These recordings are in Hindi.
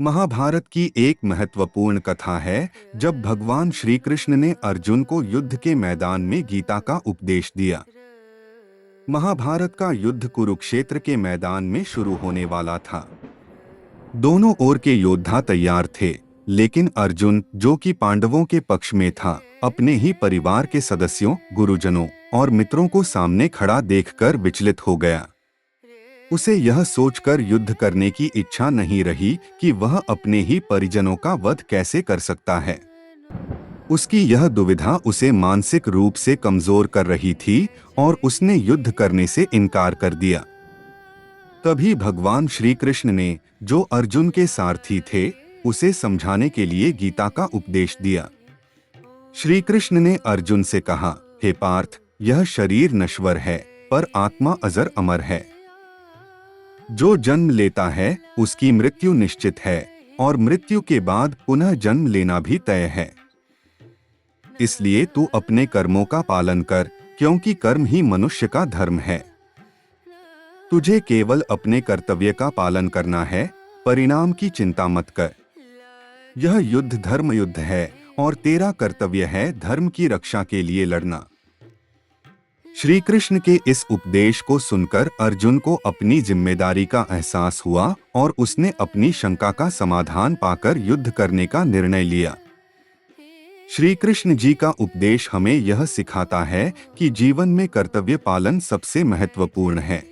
महाभारत की एक महत्वपूर्ण कथा है जब भगवान श्री कृष्ण ने अर्जुन को युद्ध के मैदान में गीता का उपदेश दिया। महाभारत का युद्ध कुरुक्षेत्र के मैदान में शुरू होने वाला था। दोनों ओर के योद्धा तैयार थे, लेकिन अर्जुन, जो कि पांडवों के पक्ष में था, अपने ही परिवार के सदस्यों, गुरुजनों और मित्रों को सामने खड़ा देखकर विचलित हो गया। उसे यह सोचकर युद्ध करने की इच्छा नहीं रही कि वह अपने ही परिजनों का वध कैसे कर सकता है। उसकी यह दुविधा उसे मानसिक रूप से कमजोर कर रही थी और उसने युद्ध करने से इनकार कर दिया। तभी भगवान श्री कृष्ण ने, जो अर्जुन के सारथी थे, उसे समझाने के लिए गीता का उपदेश दिया। श्री कृष्ण ने अर्जुन से कहा, हे पार्थ, यह शरीर नश्वर है पर आत्मा अजर अमर है। जो जन्म लेता है उसकी मृत्यु निश्चित है और मृत्यु के बाद पुनः जन्म लेना भी तय है। इसलिए तू अपने कर्मों का पालन कर, क्योंकि कर्म ही मनुष्य का धर्म है। तुझे केवल अपने कर्तव्य का पालन करना है, परिणाम की चिंता मत कर। यह युद्ध धर्म युद्ध है और तेरा कर्तव्य है धर्म की रक्षा के लिए लड़ना। श्री कृष्ण के इस उपदेश को सुनकर अर्जुन को अपनी जिम्मेदारी का एहसास हुआ और उसने अपनी शंका का समाधान पाकर युद्ध करने का निर्णय लिया। श्री कृष्ण जी का उपदेश हमें यह सिखाता है कि जीवन में कर्तव्य पालन सबसे महत्वपूर्ण है।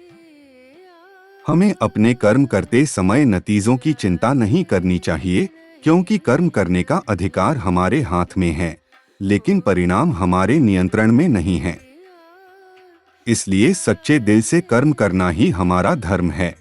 हमें अपने कर्म करते समय नतीजों की चिंता नहीं करनी चाहिए, क्योंकि कर्म करने का अधिकार हमारे हाथ में है, लेकिन परिणाम हमारे नियंत्रण में नहीं है। इसलिए सच्चे दिल से कर्म करना ही हमारा धर्म है।